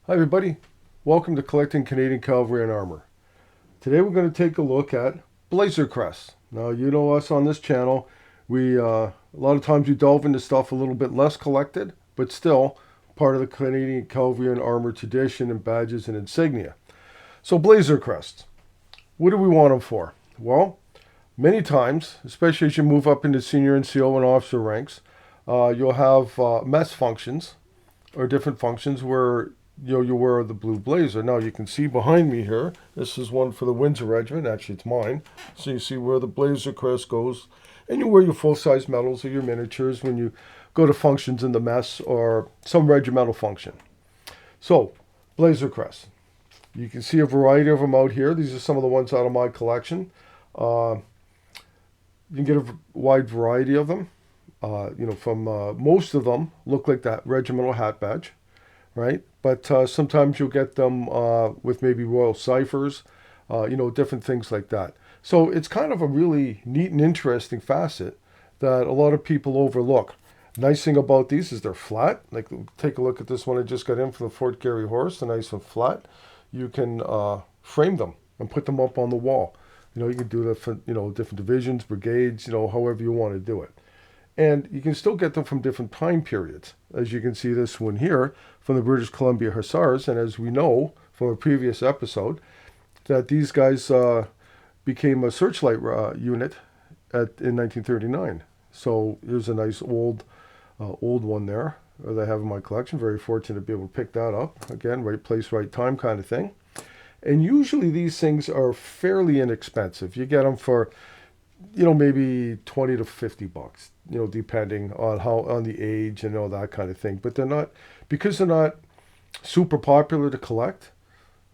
Hi everybody, welcome to Collecting Canadian Cavalry and Armour. Today we're going to take a look at Blazer Crests. Now you know us on this channel, a lot of times we delve into stuff a little bit less collected, but still part of the Canadian Cavalry and Armour tradition and badges and insignia. So Blazer Crests, what do we want them for? Well, many times, especially as you move up into senior NCO and officer ranks, you'll have mess functions or different functions where you wear the blue blazer. Now you can see behind me here, this is one for the Windsor Regiment, actually it's mine. So you see where the blazer crest goes, and you wear your full-size medals or your miniatures when you go to functions in the mess or some regimental function. So, blazer crest. You can see a variety of them out here. These are some of the ones out of my collection. Uh, you can get a wide variety of them. From most of them look like that regimental hat badge, right? But sometimes you'll get them with maybe royal ciphers, different things like that. So it's kind of a really neat and interesting facet that a lot of people overlook. Nice thing about these is they're flat. Like, take a look at this one I just got in from the Fort Garry horse, the nice and flat. You can frame them and put them up on the wall. You can do that for, different divisions, brigades, however you want to do it. And you can still get them from different time periods. As you can see this one here from the British Columbia Hussars, and as we know from a previous episode, that these guys became a searchlight unit in 1939. So here's a nice old one there that I have in my collection. Very fortunate to be able to pick that up. Again, right place, right time kind of thing. And usually these things are fairly inexpensive. You get them for maybe 20 to 50 bucks, depending on on the age and all that kind of thing. But because they're not super popular to collect,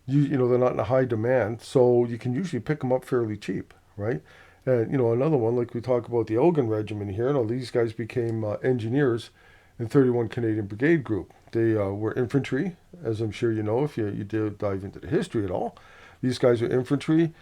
they're not in a high demand. So you can usually pick them up fairly cheap, right? And, another one, like we talk about the Elgin Regiment here, these guys became engineers in 31 Canadian Brigade Group. They were infantry, as I'm sure you know if you did dive into the history at all. These guys were infantry,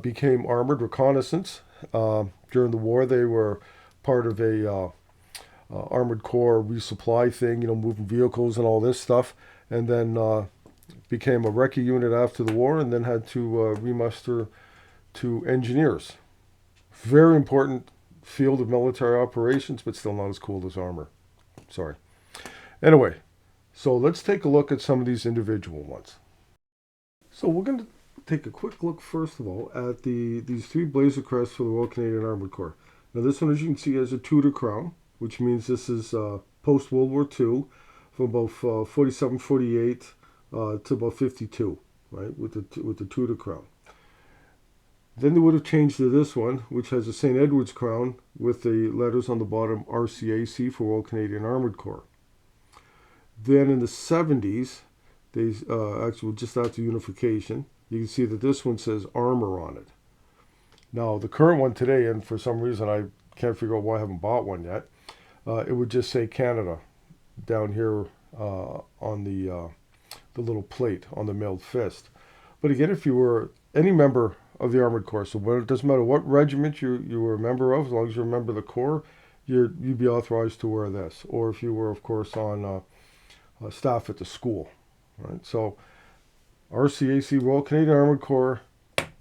became armored reconnaissance. During the war, they were part of a armored corps resupply thing, moving vehicles and all this stuff, and then became a recce unit after the war, and then had to remuster to engineers. Very important field of military operations, but still not as cool as armor. Sorry. Anyway, so let's take a look at some of these individual ones. So we're going to take a quick look, first of all, at these three blazer crests for the Royal Canadian Armored Corps. Now this one, as you can see, has a Tudor crown, which means this is post-World War II, from about 47, 48 to about 52, right, with the Tudor crown. Then they would have changed to this one, which has a St. Edward's crown with the letters on the bottom RCAC for Royal Canadian Armored Corps. Then in the 70s, they actually just after unification, you can see that this one says Armour on it. Now the current one today, and for some reason I can't figure out why I haven't bought one yet, it would just say Canada down here on the little plate on the mailed fist. But again, if you were any member of the Armored Corps, so it doesn't matter what regiment you were a member of, as long as you're a member of the Corps, you'd be authorized to wear this. Or if you were, of course, on staff at the school, right? So RCAC, Royal Canadian Armored Corps,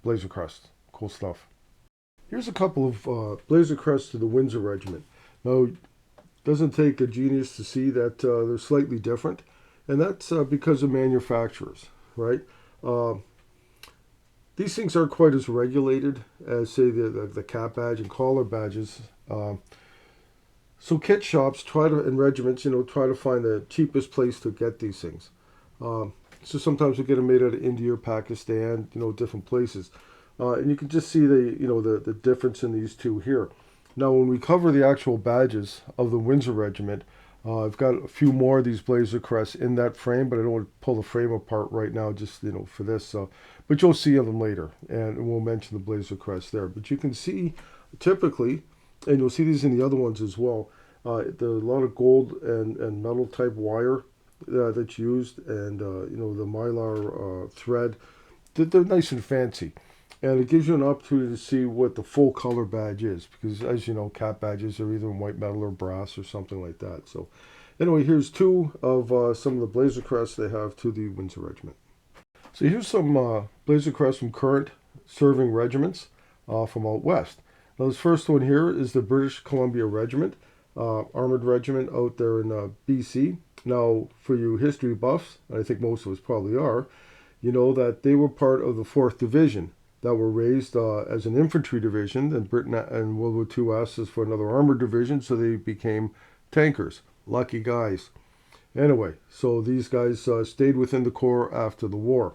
Blazer Crest. Cool stuff. Here's a couple of Blazer Crests to the Windsor Regiment. Now, it doesn't take a genius to see that they're slightly different, and that's because of manufacturers, right? These things aren't quite as regulated as, say, the cap badge and collar badges. So kit shops and regiments, try to find the cheapest place to get these things. So sometimes we get them made out of India or Pakistan, different places. And you can just see the difference in these two here. Now, when we cover the actual badges of the Windsor Regiment, I've got a few more of these Blazer Crests in that frame, but I don't want to pull the frame apart right now just, for this. But you'll see them later, and we'll mention the Blazer Crest there. But you can see, typically, and you'll see these in the other ones as well, there's a lot of gold and metal type wire that's used, and the mylar thread. They're nice and fancy, and it gives you an opportunity to see what the full color badge is, because as you know, cap badges are either in white metal or brass or something like that. So Anyway, here's two of some of the Blazer Crests they have to the Windsor Regiment. So here's some Blazer Crests from current serving regiments from out west. Now this first one here is the British Columbia Regiment, armored regiment out there in BC. Now for you history buffs, and I think most of us probably are, you know that they were part of the 4th Division that were raised as an infantry division. Then Britain and World War II asked us for another armored division, so they became tankers. Lucky guys. Anyway, so these guys stayed within the Corps after the war.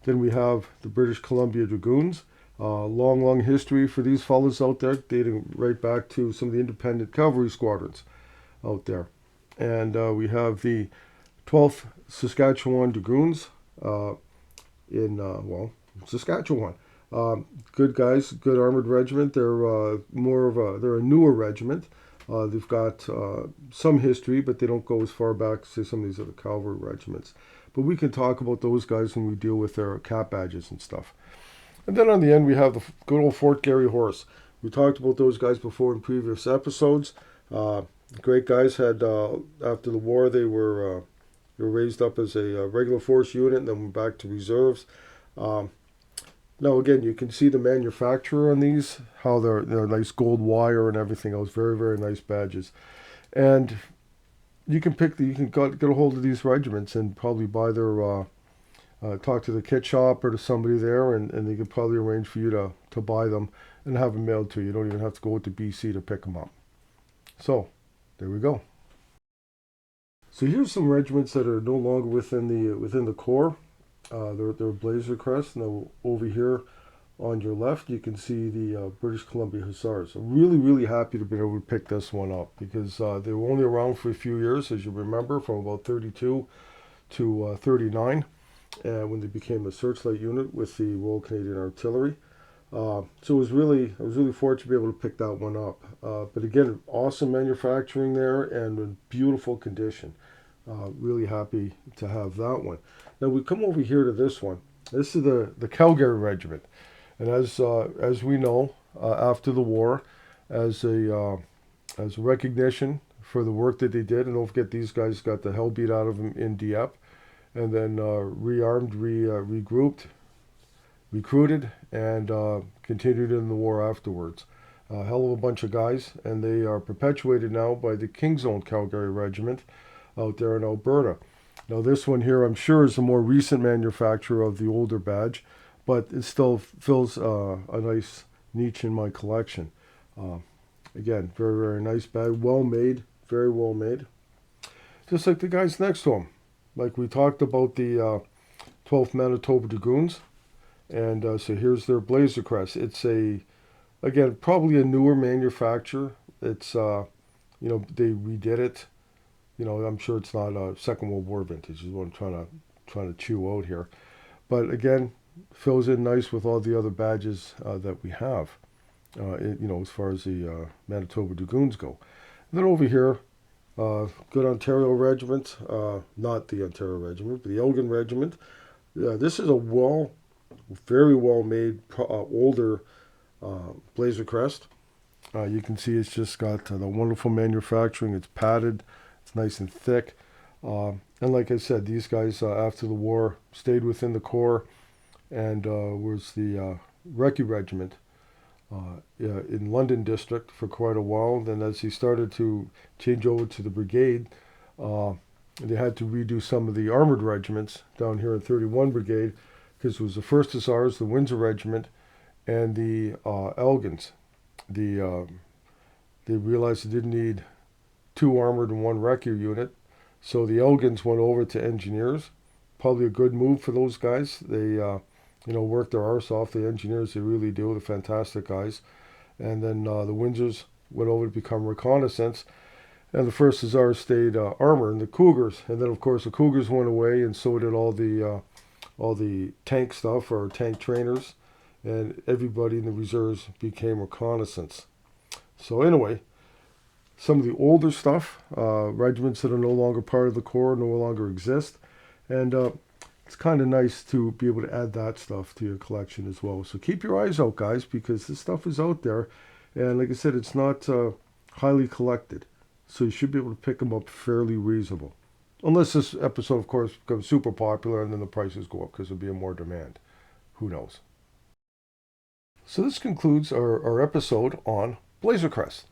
Then we have the British Columbia Dragoons. Long history for these fellas out there, dating right back to some of the independent cavalry squadrons out there. And we have the 12th Saskatchewan Dragoons in Saskatchewan. Good guys, good armored regiment. They're they're a newer regiment. They've got some history, but they don't go as far back as say some of these other cavalry regiments. But we can talk about those guys when we deal with their cap badges and stuff. And then on the end, we have the good old Fort Garry Horse. We talked about those guys before in previous episodes. Great guys. Had after the war, they were raised up as a regular force unit, and then went back to reserves. Now again, you can see the manufacturer on these, how they're nice gold wire and everything else. Very nice badges, and you can get a hold of these regiments and probably buy their talk to the kit shop or to somebody there, and they can probably arrange for you to buy them and have them mailed to you. You don't even have to go to BC to pick them up. So there we go. So here's some regiments that are no longer within the Corps. They're Blazer Crest. Now over here on your left, you can see the British Columbia Hussars. I'm really happy to be able to pick this one up because they were only around for a few years, as you remember, from about 32 to 39, when they became a searchlight unit with the Royal Canadian Artillery. So I was really fortunate to be able to pick that one up. But again, awesome manufacturing there and in beautiful condition. Really happy to have that one. Now we come over here to this one. This is the Calgary Regiment, and as we know, after the war, as a recognition for the work that they did, and don't forget these guys got the hell beat out of them in Dieppe, and then rearmed, regrouped, recruited, and continued in the war afterwards. A hell of a bunch of guys, and they are perpetuated now by the King's Own Calgary Regiment out there in Alberta. Now this one here, I'm sure, is a more recent manufacturer of the older badge, but it still fills a nice niche in my collection. Again, very nice badge, well made, very well made. Just like the guys next to him. Like we talked about the 12th Manitoba Dragoons, and so here's their Blazer Crest. It's again, probably a newer manufacturer. It's they redid it. I'm sure it's not a Second World War vintage, is what I'm trying to chew out here. But again, fills in nice with all the other badges that we have, as far as the Manitoba Dragoons go. And then over here, good Ontario Regiment, not the Ontario Regiment, but the Elgin Regiment. This is a very well made, older Blazer Crest. You can see it's just got the wonderful manufacturing. It's padded. It's nice and thick. And like I said, these guys, after the war, stayed within the Corps and was the Recce Regiment in London District for quite a while. Then as he started to change over to the brigade, they had to redo some of the armored regiments down here in 31 Brigade because it was the 1st Hussars, the Windsor Regiment, and the Elgins. They realized they didn't need 2 armored and 1 Recce unit, so the Elgins went over to engineers. Probably a good move for those guys. They worked their arse off. The engineers, they really do. They're fantastic guys. And then the Windsors went over to become reconnaissance, and the 1st Hussars stayed armor and the Cougars. And then of course the Cougars went away, and so did all the tank stuff, or tank trainers, and everybody in the reserves became reconnaissance. So anyway, some of the older stuff, regiments that are no longer part of the Corps, no longer exist, and it's kind of nice to be able to add that stuff to your collection as well. So keep your eyes out, guys, because this stuff is out there, and like I said, it's not highly collected. So you should be able to pick them up fairly reasonable. Unless this episode, of course, becomes super popular and then the prices go up because there'll be more demand. Who knows? So this concludes our episode on Blazer Crest.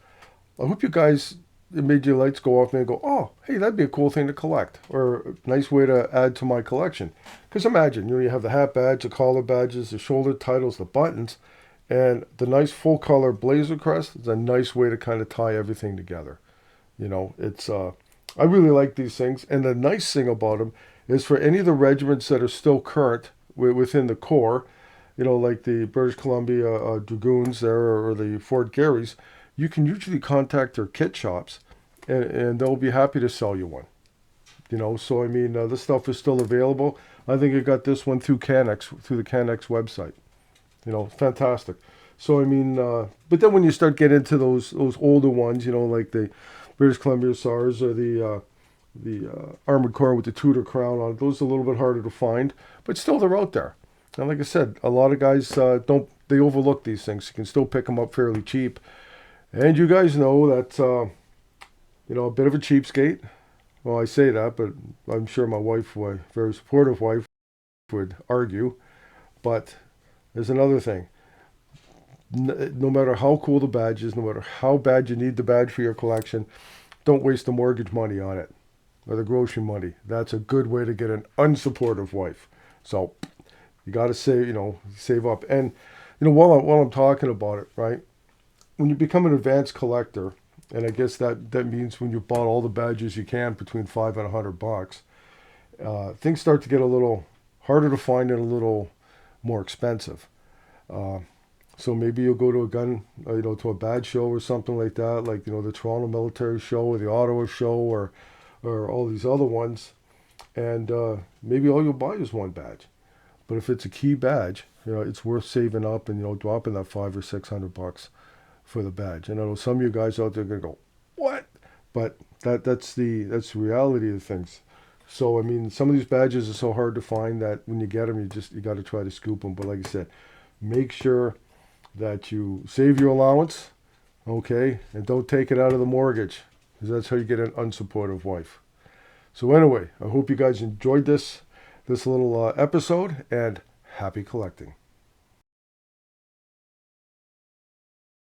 I hope you guys, it made your lights go off and go, oh, hey, that'd be a cool thing to collect, or a nice way to add to my collection. Because imagine, you have the hat badge, the collar badges, the shoulder titles, the buttons, and the nice full color Blazer Crest is a nice way to kind of tie everything together. It's I really like these things, and the nice thing about them is for any of the regiments that are still current within the Corps, like the British Columbia Dragoons there or the Fort Garrys, you can usually contact their kit shops, and they'll be happy to sell you one. So I mean, this stuff is still available. I think I got this one through through the Canex website. Fantastic. So I mean, but then when you start getting into those older ones, like the British Columbia SARS or the Armored Corps with the Tudor crown on, those are a little bit harder to find, but still they're out there. And like I said, a lot of guys they overlook these things. You can still pick them up fairly cheap. And you guys know that a bit of a cheapskate. Well, I say that, but I'm sure my wife, very supportive wife, would argue. But there's another thing. No matter how cool the badge is, no matter how bad you need the badge for your collection, don't waste the mortgage money on it or the grocery money. That's a good way to get an unsupportive wife. So you got to save up. And while I'm talking about it, right? When you become an advanced collector, and I guess that means when you bought all the badges you can between $5 and $100, things start to get a little harder to find and a little more expensive. So maybe you'll go to a to a badge show or something like that, like the Toronto Military Show or the Ottawa Show or all these other ones, and maybe all you'll buy is one badge. But if it's a key badge, it's worth saving up and dropping that $500 or $600 for the badge. And I know some of you guys out there are gonna go, what? But that's the reality of things. So I mean, some of these badges are so hard to find that when you get them, you got to try to scoop them. But like I said, make sure that you save your allowance, okay, and don't take it out of the mortgage, because that's how you get an unsupportive wife. So anyway, I hope you guys enjoyed this little episode, and happy collecting.